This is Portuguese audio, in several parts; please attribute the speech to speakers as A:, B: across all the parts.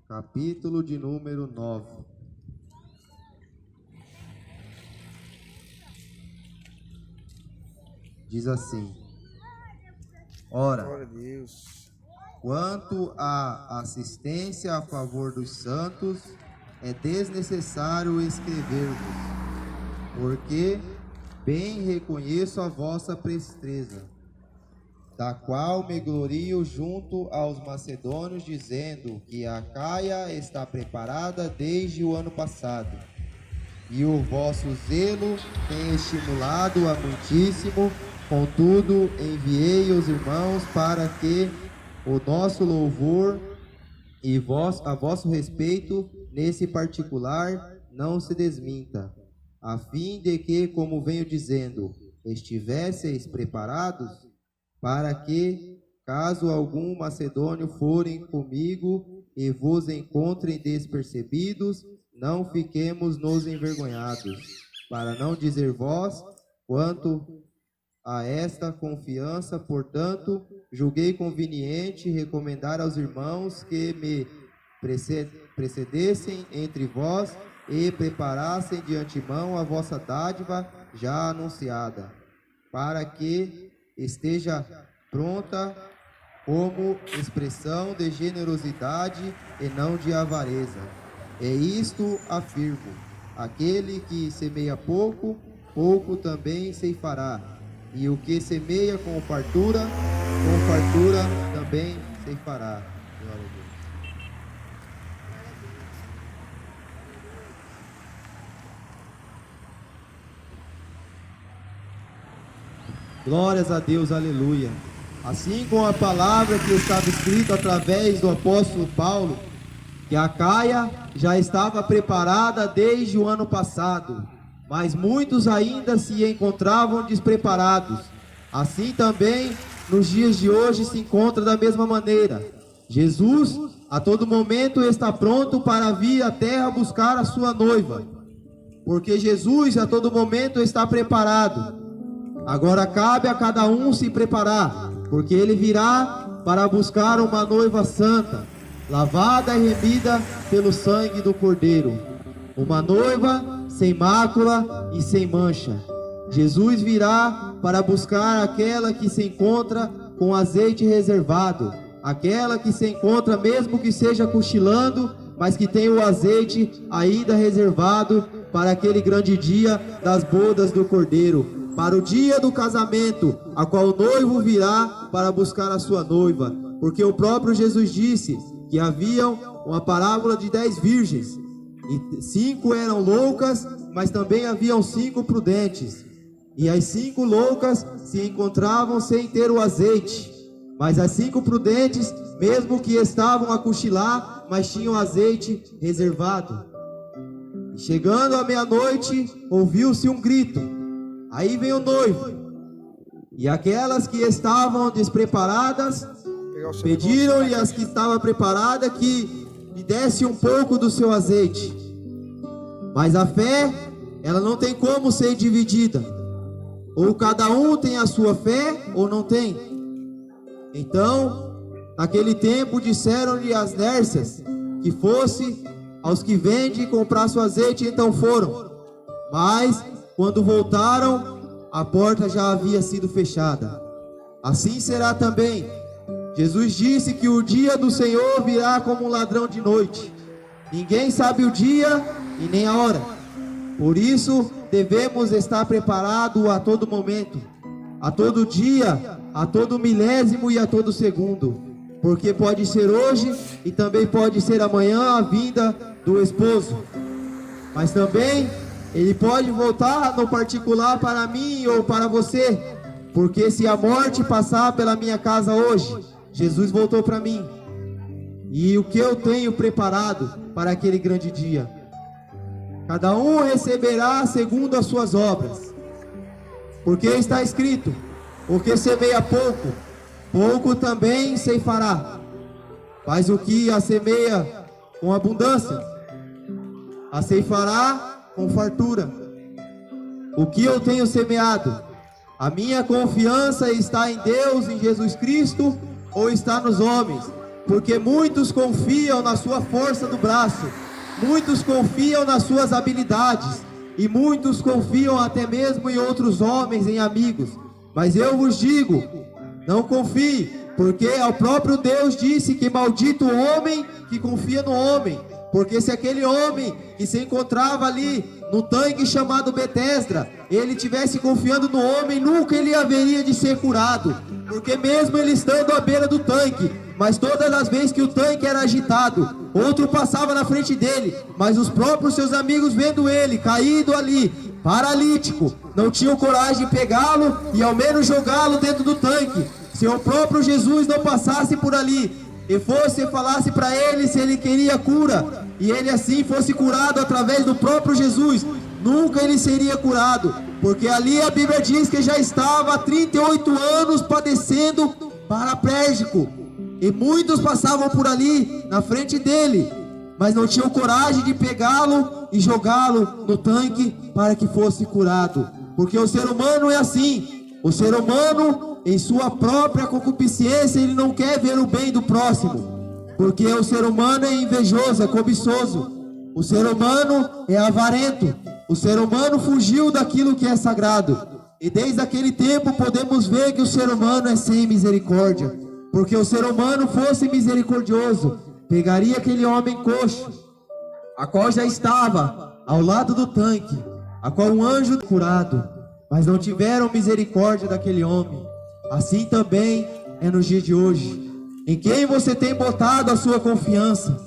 A: capítulo de número 9. Diz assim: Ora,
B: Glória a Deus.
A: quanto à assistência a favor dos santos, é desnecessário escrever-vos, porque bem reconheço a vossa presteza, da qual me glorio junto aos macedônios, dizendo que a Acaia está preparada desde o ano passado, e o vosso zelo tem estimulado a muitíssimo. Contudo, enviei os irmãos para que o nosso louvor e a vosso respeito nesse particular não se desminta, a fim de que, como venho dizendo, estivesseis preparados, para que, caso algum macedônio forem comigo e vos encontrem despercebidos, não fiquemos nos envergonhados, para não dizer vós, quanto a esta confiança, portanto, julguei conveniente recomendar aos irmãos que me precedessem entre vós e preparassem de antemão a vossa dádiva já anunciada, para que esteja pronta como expressão de generosidade e não de avareza. E isto afirmo: aquele que semeia pouco, pouco também ceifará. E o que semeia com fartura também ceifará. Glória a Deus. Glórias a Deus, aleluia. Assim como a palavra que estava escrita através do apóstolo Paulo, que a Acaia já estava preparada desde o ano passado, mas muitos ainda se encontravam despreparados. Assim também, nos dias de hoje, se encontra da mesma maneira. Jesus, a todo momento, está pronto para vir à terra buscar a sua noiva, porque Jesus, a todo momento, está preparado. Agora cabe a cada um se preparar, porque ele virá para buscar uma noiva santa, lavada e remida pelo sangue do Cordeiro, uma noiva sem mácula e sem mancha. Jesus virá para buscar aquela que se encontra com azeite reservado, aquela que se encontra mesmo que seja cochilando, mas que tem o azeite ainda reservado para aquele grande dia das bodas do Cordeiro, para o dia do casamento, a qual o noivo virá para buscar a sua noiva, porque o próprio Jesus disse que havia uma parábola de 10 virgens, e 5 eram loucas, mas também haviam 5 prudentes. E as 5 loucas se encontravam sem ter o azeite, mas as 5 prudentes, mesmo que estavam a cochilar, mas tinham azeite reservado. E chegando à meia-noite, ouviu-se um grito: aí vem o noivo. E aquelas que estavam despreparadas pediram-lhe as que estavam preparadas que lhe desse um pouco do seu azeite. Mas a fé, ela não tem como ser dividida. Ou cada um tem a sua fé, ou não tem. Então, naquele tempo, disseram-lhe as nércias que fosse aos que vendem comprar seu azeite, então foram. Mas, quando voltaram, a porta já havia sido fechada. Assim será também. Jesus disse que o dia do Senhor virá como um ladrão de noite. Ninguém sabe o dia e nem a hora. Por isso, devemos estar preparados a todo momento, a todo dia, a todo milésimo e a todo segundo. Porque pode ser hoje e também pode ser amanhã a vinda do esposo. Mas também ele pode voltar no particular para mim ou para você. Porque se a morte passar pela minha casa hoje, Jesus voltou para mim. E o que eu tenho preparado para aquele grande dia? Cada um receberá segundo as suas obras. Porque está escrito: o que semeia pouco, pouco também ceifará. Mas o que a semeia com abundância, a ceifará com fartura. O que eu tenho semeado? A minha confiança está em Deus, em Jesus Cristo, ou está nos homens? porque muitos confiam na sua força do braço, muitos confiam nas suas habilidades, e muitos confiam até mesmo em outros homens, em amigos. Mas eu vos digo, não confie, porque o próprio Deus disse que maldito o homem que confia no homem. Porque se aquele homem que se encontrava ali no tanque chamado Betesda, ele tivesse confiando no homem, nunca ele haveria de ser curado. Porque mesmo ele estando à beira do tanque, mas todas as vezes que o tanque era agitado, outro passava na frente dele, mas os próprios seus amigos, vendo ele caído ali, paralítico, não tinham coragem de pegá-lo e ao menos jogá-lo dentro do tanque. Se o próprio Jesus não passasse por ali e falasse para ele se ele queria cura, e ele assim fosse curado através do próprio Jesus, nunca ele seria curado, porque ali a Bíblia diz que já estava há 38 anos padecendo paraplégico, e muitos passavam por ali na frente dele, mas não tinham coragem de pegá-lo e jogá-lo no tanque para que fosse curado. Porque o ser humano é assim. O ser humano, em sua própria concupiscência, ele não quer ver o bem do próximo, porque o ser humano é invejoso, é cobiçoso, o ser humano é avarento, o ser humano fugiu daquilo que é sagrado, e desde aquele tempo podemos ver que o ser humano é sem misericórdia, porque o ser humano fosse misericordioso, pegaria aquele homem coxo, a qual já estava ao lado do tanque, a qual um anjo curado, mas não tiveram misericórdia daquele homem. Assim também é nos dias de hoje. Em quem você tem botado a sua confiança?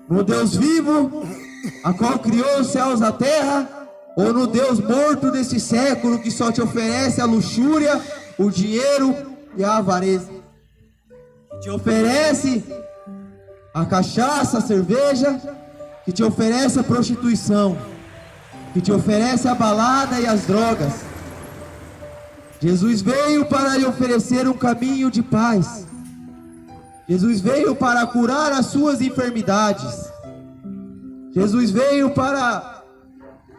A: No Deus vivo, a qual criou os céus e a terra? Ou no Deus morto desse século, que só te oferece a luxúria, o dinheiro e a avareza? Que te oferece a cachaça, a cerveja, que te oferece a prostituição, que te oferece a balada e as drogas. Jesus veio para lhe oferecer um caminho de paz. Jesus veio para curar as suas enfermidades. Jesus veio para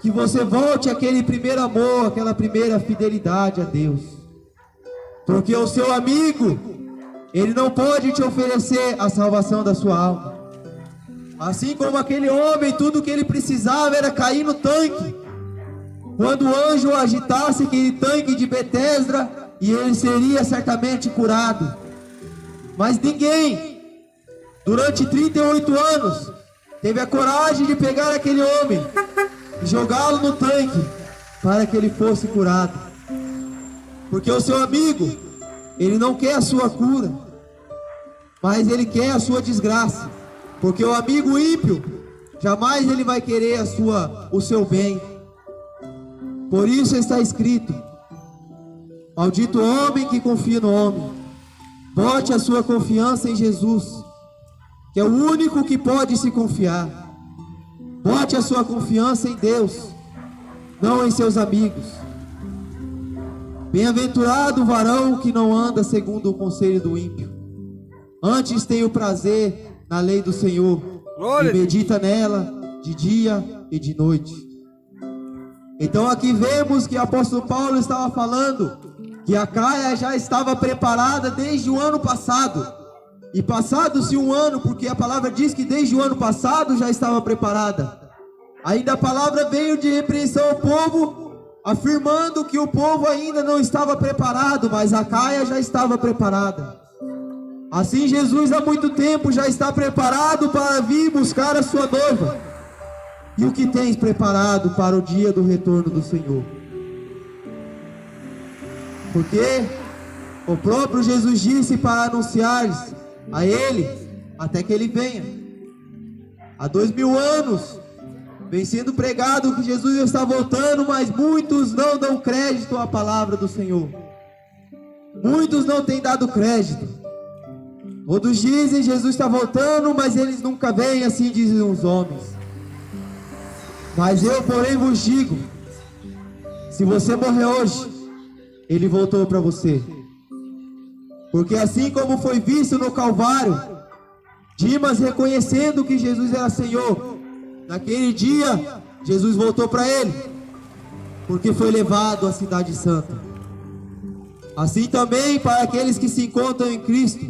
A: que você volte àquele primeiro amor, aquela primeira fidelidade a Deus. Porque o seu amigo, ele não pode te oferecer a salvação da sua alma. Assim como aquele homem, tudo que ele precisava era cair no tanque. Quando o anjo agitasse aquele tanque de Betesda, e ele seria certamente curado. Mas ninguém, durante 38 anos, teve a coragem de pegar aquele homem e jogá-lo no tanque para que ele fosse curado. Porque o seu amigo, ele não quer a sua cura, mas ele quer a sua desgraça. Porque o amigo ímpio, jamais ele vai querer o seu bem. Por isso está escrito: maldito o homem que confia no homem. Bote a sua confiança em Jesus, que é o único que pode se confiar. Bote a sua confiança em Deus, não em seus amigos. Bem-aventurado o varão que não anda segundo o conselho do ímpio, antes tem o prazer na lei do Senhor, e medita nela de dia e de noite. Então aqui vemos que o apóstolo Paulo estava falando que a Caia já estava preparada desde o ano passado. E passado-se um ano, porque a palavra diz que desde o ano passado já estava preparada. Ainda a palavra veio de repreensão ao povo, afirmando que o povo ainda não estava preparado, mas a Caia já estava preparada. Assim Jesus há muito tempo já está preparado para vir buscar a sua noiva. E o que tens preparado para o dia do retorno do Senhor? Porque o próprio Jesus disse para anunciar a Ele até que Ele venha. Há 2000 anos vem sendo pregado que Jesus está voltando, mas muitos não dão crédito à palavra do Senhor. Muitos não têm dado crédito. Outros dizem Jesus está voltando, mas eles nunca vêm, assim dizem os homens. Mas eu, porém, vos digo: se você morrer hoje, Ele voltou para você. Porque assim como foi visto no Calvário, Dimas reconhecendo que Jesus era Senhor, naquele dia, Jesus voltou para ele, porque foi levado à cidade santa. Assim também para aqueles que se encontram em Cristo,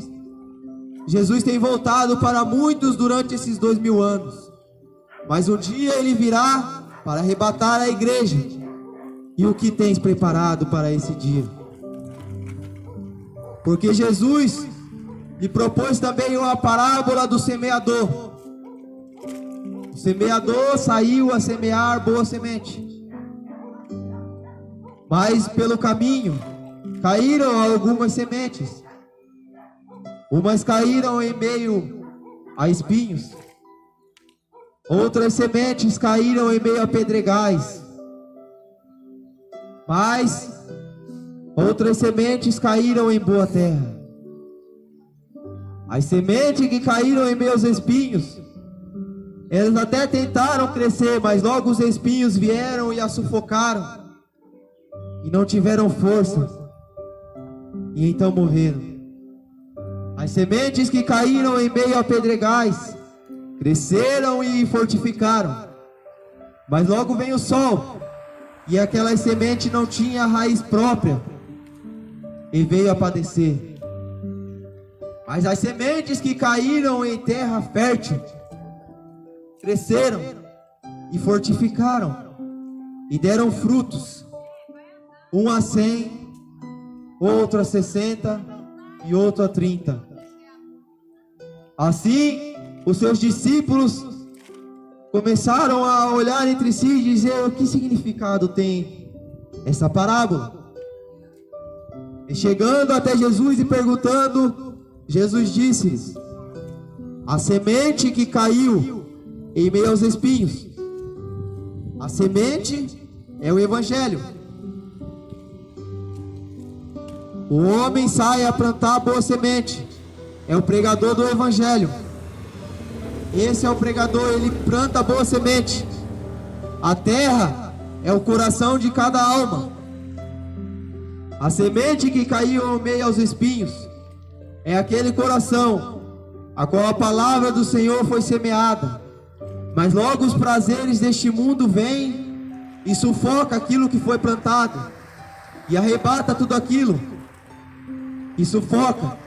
A: Jesus tem voltado para muitos durante esses 2000 anos. Mas um dia ele virá para arrebatar a igreja. E o que tens preparado para esse dia? Porque Jesus lhe propôs também uma parábola do semeador. O semeador saiu a semear boa semente. Mas pelo caminho caíram algumas sementes. Umas caíram em meio a espinhos. Outras sementes caíram em meio a pedregais. Mas outras sementes caíram em boa terra. As sementes que caíram em meio aos espinhos, elas até tentaram crescer, mas logo os espinhos vieram e a sufocaram. E não tiveram força. E então morreram. As sementes que caíram em meio a pedregais cresceram e fortificaram. Mas logo vem o sol, e aquelas sementes não tinham raiz própria, e veio a padecer. Mas as sementes que caíram em terra fértil cresceram e fortificaram, e deram frutos, um a 100, outro a 60 e outro a 30. Assim, os seus discípulos começaram a olhar entre si e dizer: o que significado tem essa parábola? E chegando até Jesus e perguntando, Jesus disse-lhes: a semente que caiu em meio aos espinhos, a semente é o Evangelho. O homem sai a plantar a boa semente, é o pregador do Evangelho. Esse é o pregador, ele planta a boa semente. A terra é o coração de cada alma. A semente que caiu em meio aos espinhos é aquele coração a qual a palavra do Senhor foi semeada. Mas logo os prazeres deste mundo vêm e sufoca aquilo que foi plantado, e arrebata tudo aquilo, e sufoca,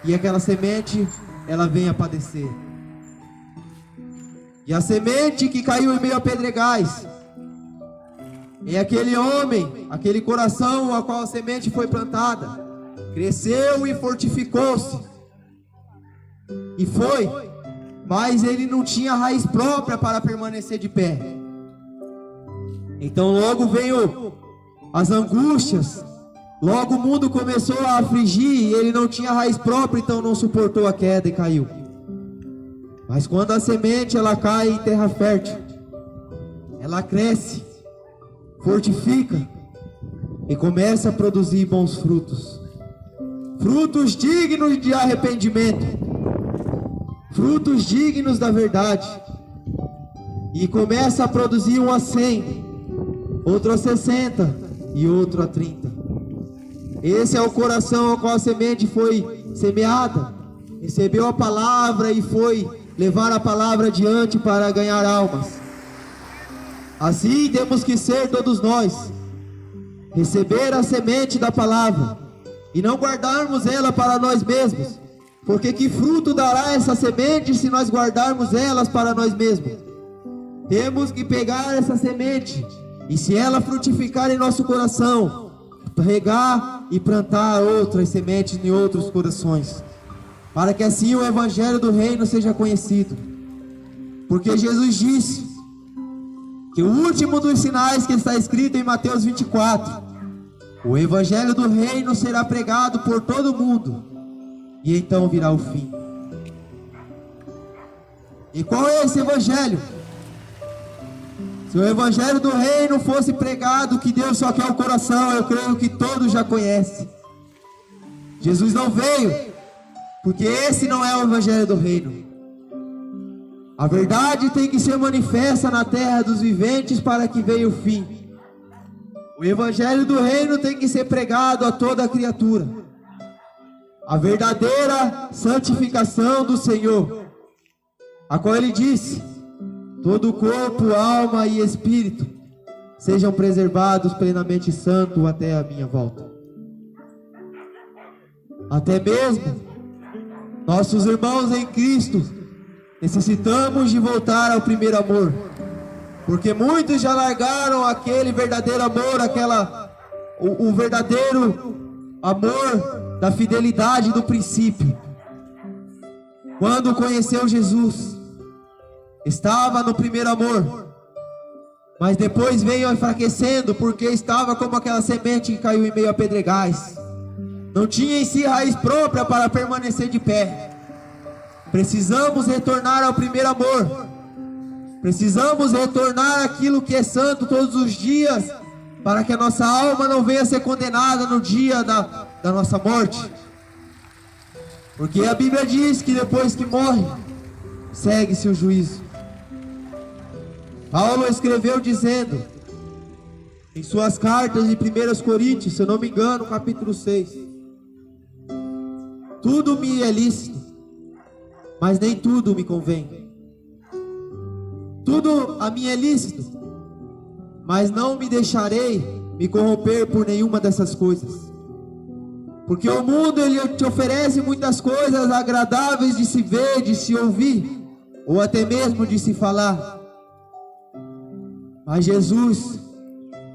A: e aquela semente, ela vem a padecer. E a semente que caiu em meio a pedregais é aquele homem, aquele coração a qual a semente foi plantada, cresceu e fortificou-se, e foi, mas ele não tinha raiz própria para permanecer de pé. Então logo veio as angústias, logo o mundo começou a afligir, e ele não tinha raiz própria, então não suportou a queda e caiu. Mas quando a semente ela cai em terra fértil, ela cresce, fortifica e começa a produzir bons frutos. Frutos dignos de arrependimento, frutos dignos da verdade. E começa a produzir um a 100, outro a 60 e outro a 30. Esse é o coração ao qual a semente foi semeada. Recebeu a palavra e foi levar a palavra adiante para ganhar almas. Assim temos que ser todos nós. Receber a semente da palavra e não guardarmos ela para nós mesmos. Porque que fruto dará essa semente se nós guardarmos elas para nós mesmos? Temos que pegar essa semente e, se ela frutificar em nosso coração, regar e plantar outras sementes em outros corações, para que assim o Evangelho do Reino seja conhecido. Porque Jesus disse que o último dos sinais que está escrito em Mateus 24, o Evangelho do Reino será pregado por todo o mundo, e então virá o fim. E qual é esse Evangelho? Se o Evangelho do Reino fosse pregado, que Deus só quer o coração, eu creio que todos já conhecem. Jesus não veio, porque esse não é o Evangelho do Reino. A verdade tem que ser manifesta na terra dos viventes para que venha o fim. O Evangelho do Reino tem que ser pregado a toda criatura. A verdadeira santificação do Senhor, a qual Ele disse: todo o corpo, alma e espírito sejam preservados plenamente santos até a minha volta. Até mesmo Nossos irmãos em Cristo, necessitamos de voltar ao primeiro amor, porque muitos já largaram aquele verdadeiro amor, o verdadeiro amor da fidelidade do princípio. Quando conheceu Jesus, estava no primeiro amor, mas depois veio enfraquecendo, porque estava como aquela semente que caiu em meio a pedregais. Não tinha em si raiz própria para permanecer de pé. Precisamos retornar ao primeiro amor. Precisamos retornar àquilo que é santo todos os dias, para que a nossa alma não venha ser condenada no dia da nossa morte. Porque a Bíblia diz que depois que morre, segue-se o juízo. Paulo escreveu dizendo, em suas cartas em 1 Coríntios, se eu não me engano, capítulo 6: tudo me é lícito, mas nem tudo me convém. Tudo a mim é lícito, mas não me deixarei me corromper por nenhuma dessas coisas. Porque o mundo ele te oferece muitas coisas agradáveis de se ver, de se ouvir, ou até mesmo de se falar. Mas Jesus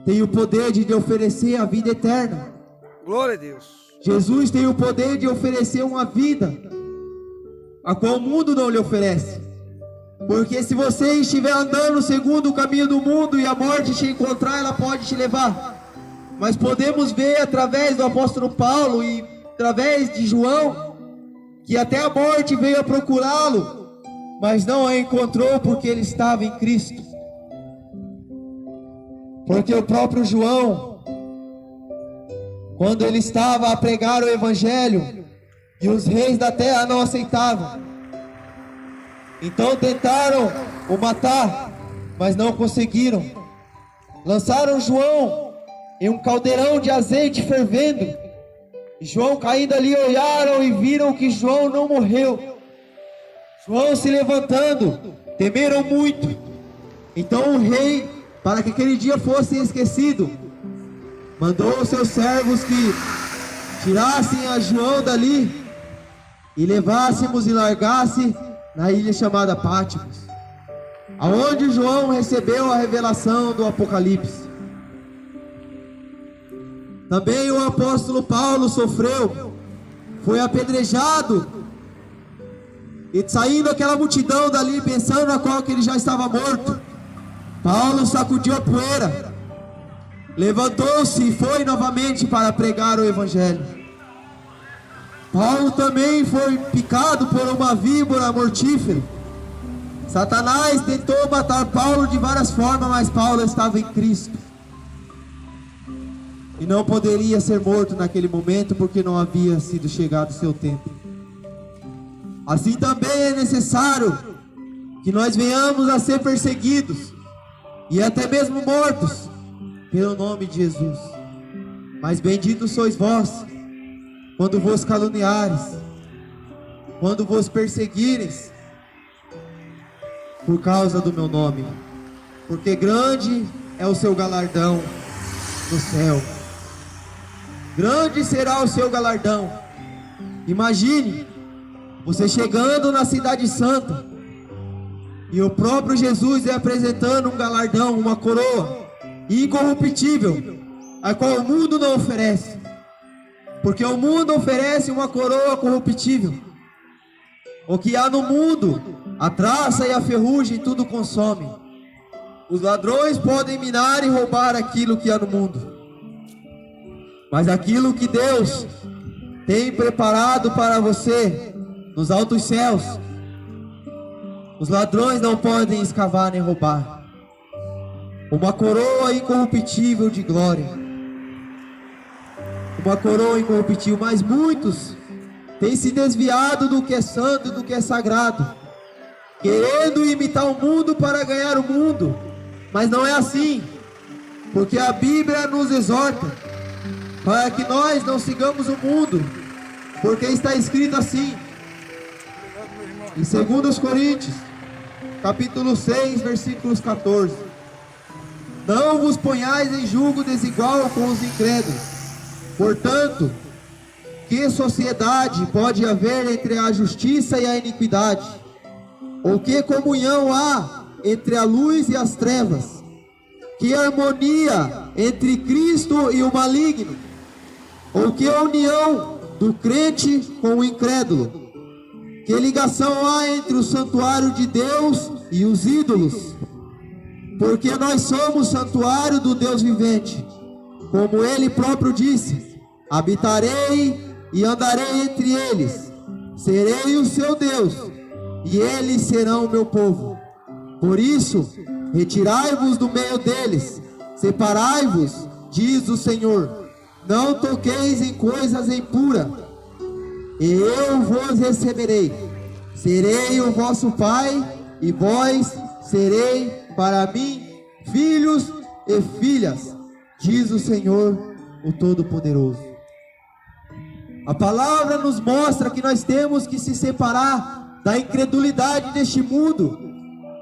A: tem o poder de lhe oferecer a vida eterna.
B: Glória a Deus.
A: Jesus tem o poder de oferecer uma vida a qual o mundo não lhe oferece. Porque se você estiver andando segundo o caminho do mundo e a morte te encontrar, ela pode te levar. Mas podemos ver através do apóstolo Paulo e através de João, que até a morte veio a procurá-lo, mas não a encontrou, porque ele estava em Cristo. Porque o próprio João, quando ele estava a pregar o Evangelho, e os reis da terra não aceitavam, então tentaram o matar, mas não conseguiram. Lançaram João em um caldeirão de azeite fervendo, e João caindo ali, olharam e viram que João não morreu. João se levantando, temeram muito. Então o rei, para que aquele dia fosse esquecido, mandou os seus servos que tirassem a João dali e levássemos e largasse na ilha chamada Pátimos, aonde João recebeu a revelação do Apocalipse. Também o apóstolo Paulo sofreu, foi apedrejado, e saindo aquela multidão dali, pensando a qual que ele já estava morto, Paulo sacudiu a poeira, levantou-se e foi novamente para pregar o Evangelho. Paulo também foi picado por uma víbora mortífera. Satanás tentou matar Paulo de várias formas, mas Paulo estava em Cristo e não poderia ser morto naquele momento, porque não havia sido chegado o seu tempo. Assim também é necessário que nós venhamos a ser perseguidos e até mesmo mortos pelo nome de Jesus. Mas benditos sois vós quando vos caluniares, quando vos perseguires por causa do meu nome, porque grande é o seu galardão no céu. Grande será o seu galardão. Imagine você chegando na cidade santa e o próprio Jesus lhe apresentando um galardão, uma coroa incorruptível, a qual o mundo não oferece. Porque o mundo oferece uma coroa corruptível. O que há no mundo, a traça e a ferrugem tudo consome. Os ladrões podem minar e roubar aquilo que há no mundo, mas aquilo que Deus tem preparado para você nos altos céus, os ladrões não podem escavar nem roubar. Uma coroa incorruptível de glória, uma coroa incorruptível. Mas muitos têm se desviado do que é santo e do que é sagrado, querendo imitar o mundo para ganhar o mundo. Mas não é assim, porque a Bíblia nos exorta para que nós não sigamos o mundo, porque está escrito assim em 2 Coríntios capítulo 6, versículos 14: não vos ponhais em julgo desigual com os incrédulos. Portanto, que sociedade pode haver entre a justiça e a iniquidade? Ou que comunhão há entre a luz e as trevas? Que harmonia entre Cristo e o maligno? Ou que união do crente com o incrédulo? Que ligação há entre o santuário de Deus e os ídolos? Porque nós somos santuário do Deus vivente. Como ele próprio disse: habitarei e andarei entre eles, serei o seu Deus, e eles serão o meu povo. Por isso, retirai-vos do meio deles, separai-vos, diz o Senhor, não toqueis em coisas impuras, e eu vos receberei, serei o vosso Pai, e vós serei para mim filhos e filhas, diz o Senhor, o Todo-Poderoso. A palavra nos mostra que nós temos que se separar da incredulidade deste mundo,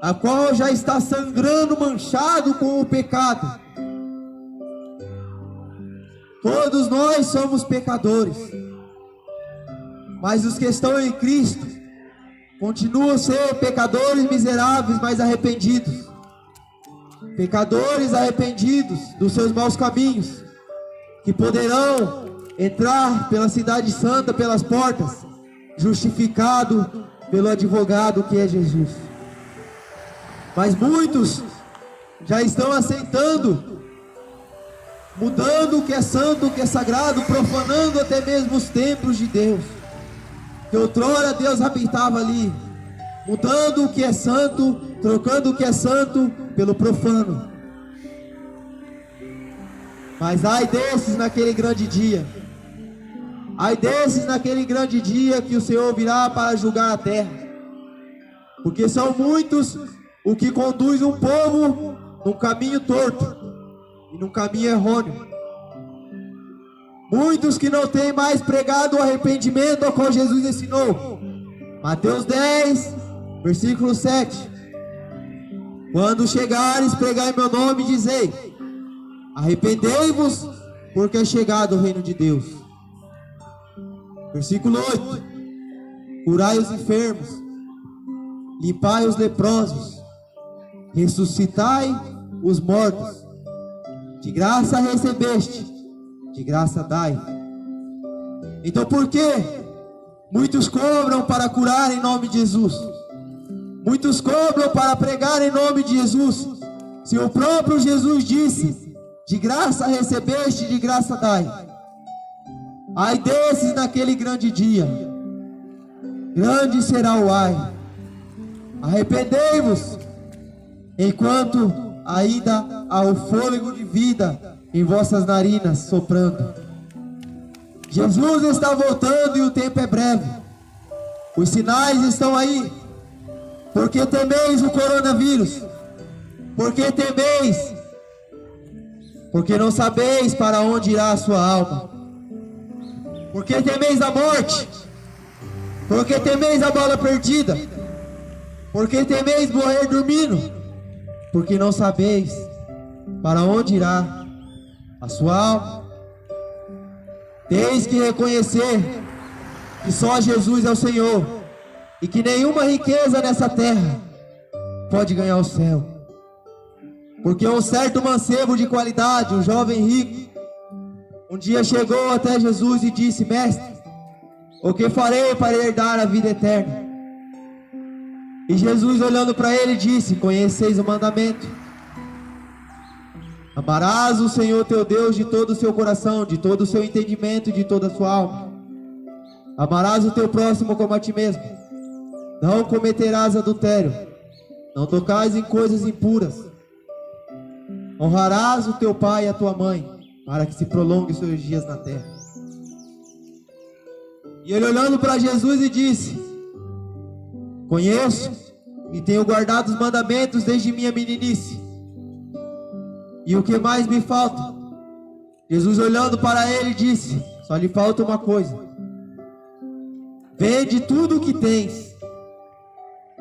A: a qual já está sangrando, manchado com o pecado. Todos nós somos pecadores, mas os que estão em Cristo continuam a ser pecadores miseráveis, mas arrependidos. Pecadores arrependidos dos seus maus caminhos, que poderão entrar pela cidade santa, pelas portas, justificado pelo advogado que é Jesus. Mas muitos já estão aceitando, mudando o que é santo, o que é sagrado, profanando até mesmo os templos de Deus, que outrora Deus habitava ali, mudando o que é santo, trocando o que é santo pelo profano. Mas ai desses naquele grande dia, ai desses naquele grande dia que o Senhor virá para julgar a terra, porque são muitos o que conduz um povo num caminho torto e num caminho errôneo. Muitos que não têm mais pregado o arrependimento ao qual Jesus ensinou. Mateus 10, versículo 7. Quando chegares, pregai em meu nome, dizei: arrependei-vos, porque é chegado o reino de Deus. Versículo 8: curai os enfermos, limpai os leprosos, ressuscitai os mortos. De graça recebeste, de graça dai. Então por que muitos cobram para curar em nome de Jesus? Muitos cobram para pregar em nome de Jesus, se o próprio Jesus disse: de graça recebeste, de graça dai. Ai desses naquele grande dia, grande será o ai. Arrependei-vos, enquanto ainda há o fôlego de vida em vossas narinas soprando. Jesus está voltando e o tempo é breve. Os sinais estão aí. Por que temeis o coronavírus? Por que temeis? Porque não sabeis para onde irá a sua alma. Por que temeis a morte? Por que temeis a bala perdida? Por que temeis morrer dormindo? Porque não sabeis para onde irá a sua alma. Tens que reconhecer que só Jesus é o Senhor, e que nenhuma riqueza nessa terra pode ganhar o céu. Porque um certo mancebo de qualidade, um jovem rico, um dia chegou até Jesus e disse: mestre, o que farei para herdar a vida eterna? E Jesus, olhando para ele, disse: conheceis o mandamento: amarás o Senhor teu Deus de todo o seu coração, de todo o seu entendimento e de toda a sua alma. Amarás o teu próximo como a ti mesmo. Não cometerás adultério. Não tocais em coisas impuras. Honrarás o teu pai e a tua mãe, para que se prolongue os seus dias na terra. E ele, olhando para Jesus, e disse: conheço e tenho guardado os mandamentos desde minha meninice. E o que mais me falta? Jesus, olhando para ele, disse: só lhe falta uma coisa. Vende tudo o que tens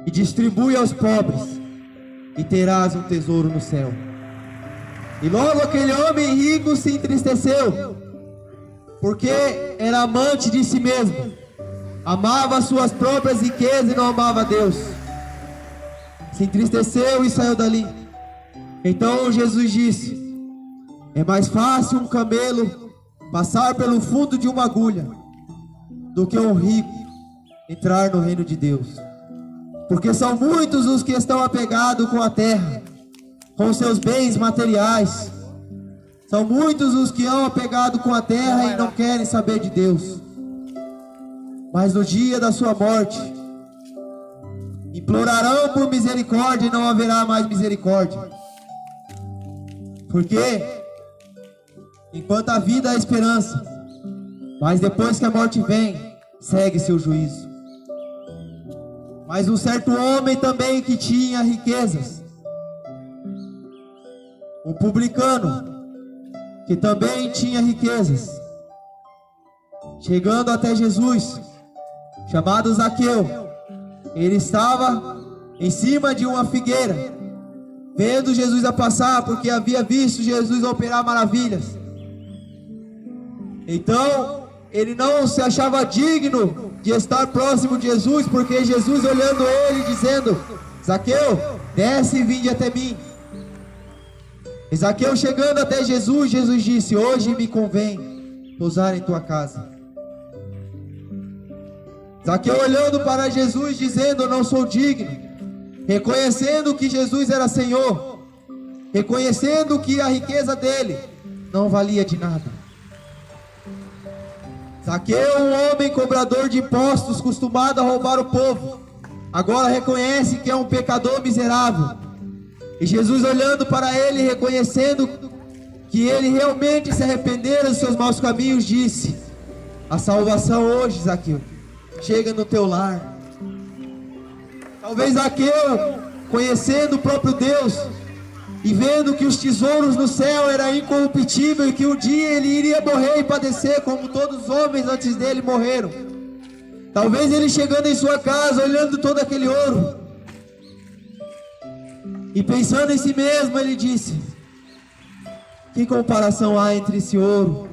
A: e distribui aos pobres, e terás um tesouro no céu. E logo aquele homem rico se entristeceu, porque era amante de si mesmo, amava suas próprias riquezas e não amava Deus. Se entristeceu e saiu dali. Então Jesus disse: é mais fácil um camelo passar pelo fundo de uma agulha do que um rico entrar no reino de Deus. Porque são muitos os que estão apegados com a terra, com seus bens materiais. São muitos os que estão apegados com a terra e não querem saber de Deus. Mas no dia da sua morte, implorarão por misericórdia e não haverá mais misericórdia. Porque enquanto a vida há esperança, mas depois que a morte vem, segue-se o juízo. Mas um certo homem também que tinha riquezas, um publicano que também tinha riquezas, chegando até Jesus, chamado Zaqueu, ele estava em cima de uma figueira, vendo Jesus a passar, porque havia visto Jesus operar maravilhas. Então ele não se achava digno de estar próximo de Jesus, porque Jesus olhando ele, dizendo: Zaqueu, desce e vinde até mim. E Zaqueu chegando até Jesus, Jesus disse: hoje me convém pousar em tua casa. Zaqueu olhando para Jesus, dizendo: eu não sou digno, reconhecendo que Jesus era Senhor, reconhecendo que a riqueza dele não valia de nada. Zaqueu, um homem cobrador de impostos, acostumado a roubar o povo, agora reconhece que é um pecador miserável. E Jesus olhando para ele, reconhecendo que ele realmente se arrependera dos seus maus caminhos, disse: a salvação hoje, Zaqueu, chega no teu lar. Talvez Zaqueu, conhecendo o próprio Deus e vendo que os tesouros no céu eram incorruptíveis e que um dia ele iria morrer e padecer como todos os homens antes dele morreram, talvez ele chegando em sua casa, olhando todo aquele ouro e pensando em si mesmo, ele disse: que comparação há entre esse ouro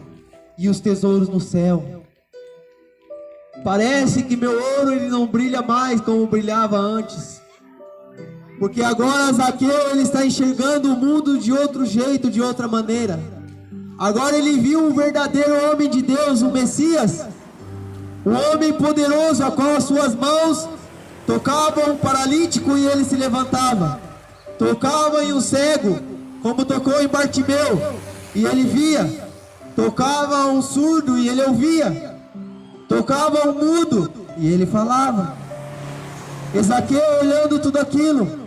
A: e os tesouros no céu? Parece que meu ouro ele não brilha mais como brilhava antes, porque agora Zaqueu ele está enxergando o mundo de outro jeito, de outra maneira. Agora ele viu um verdadeiro homem de Deus, o Messias, um homem poderoso, a qual as suas mãos tocavam um paralítico e ele se levantava, tocava em um cego, como tocou em Bartimeu, e ele via, tocava um surdo e ele ouvia, tocava um mudo e ele falava. E Zaqueu, olhando tudo aquilo,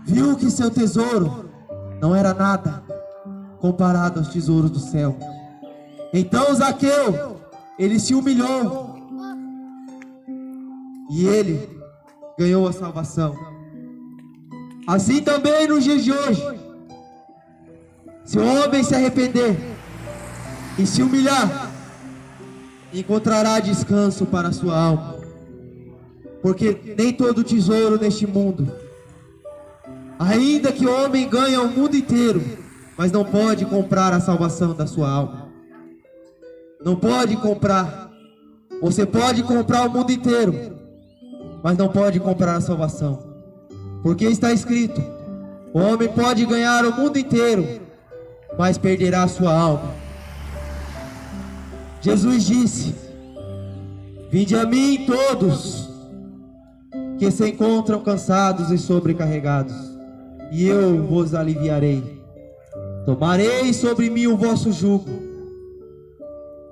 A: viu que seu tesouro não era nada comparado aos tesouros do céu. Então Zaqueu, ele se humilhou e ele ganhou a salvação. Assim também nos dias de hoje, se o homem se arrepender e se humilhar, encontrará descanso para a sua alma, porque nem todo tesouro neste mundo, ainda que o homem ganhe o mundo inteiro, mas não pode comprar a salvação da sua alma. Não pode comprar. Você pode comprar o mundo inteiro, mas não pode comprar a salvação, porque está escrito: o homem pode ganhar o mundo inteiro, mas perderá a sua alma. Jesus disse: vinde a mim todos que se encontram cansados e sobrecarregados, e eu vos aliviarei. Tomarei sobre mim o vosso jugo.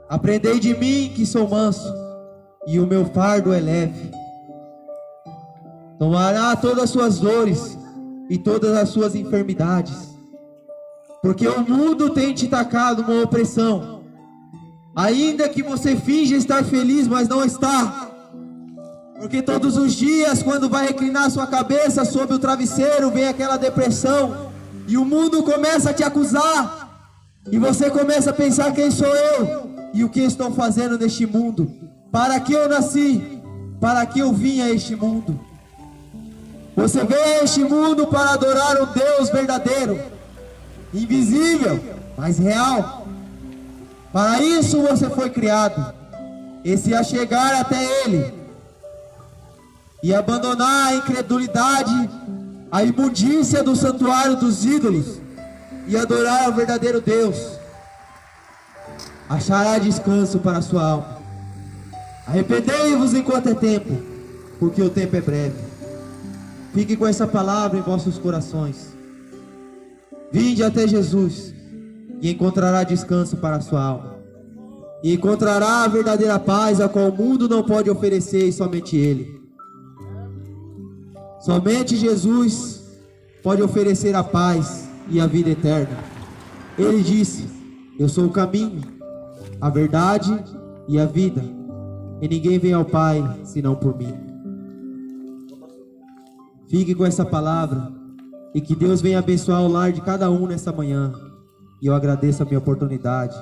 A: Aprendei de mim, que sou manso, e o meu fardo é leve. Tomará todas as suas dores e todas as suas enfermidades, porque o mundo tem te tacado uma opressão. Ainda que você finja estar feliz, mas não está, porque todos os dias, quando vai reclinar sua cabeça sobre o travesseiro, vem aquela depressão, e o mundo começa a te acusar, e você começa a pensar: quem sou eu? E o que estou fazendo neste mundo? Para que eu nasci? Para que eu vim a este mundo? Você veio a este mundo para adorar o Deus verdadeiro, invisível, mas real. Para isso você foi criado, e se achegar até Ele, e abandonar a incredulidade, a imundícia do santuário dos ídolos, e adorar ao verdadeiro Deus, achará descanso para a sua alma. Arrependei-vos enquanto é tempo, porque o tempo é breve. Fique com essa palavra em vossos corações. Vinde até Jesus, e encontrará descanso para a sua alma, e encontrará a verdadeira paz, a qual o mundo não pode oferecer, e somente Ele. Somente Jesus pode oferecer a paz e a vida eterna. Ele disse: eu sou o caminho, a verdade e a vida, e ninguém vem ao Pai senão por mim. Fique com essa palavra, e que Deus venha abençoar o lar de cada um nessa manhã. E eu agradeço a minha oportunidade,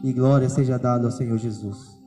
A: e glória seja dada ao Senhor Jesus.